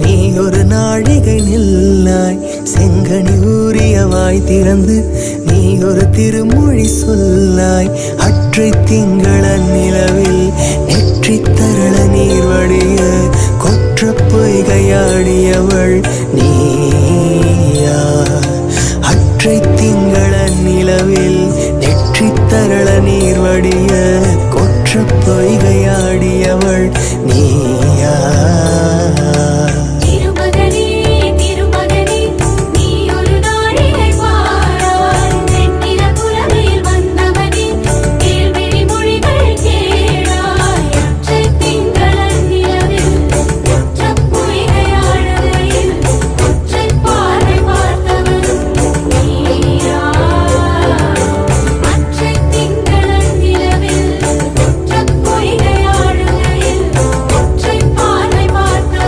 நீ ஒரு நாழிகை நில்லாய், செங்கனி ஊறியவாய் திறந்து நீ ஒரு திருமொழி சொல்லாய். அற்றை திங்கள நிலவில் நெற்றி தரள நீர் வடிய கொற்ற பொய்கையாடியவள் நீயா. அற்றை திங்கள நிலவில் நெற்றி தரள நீர் வடிய கொற்ற பொய்கை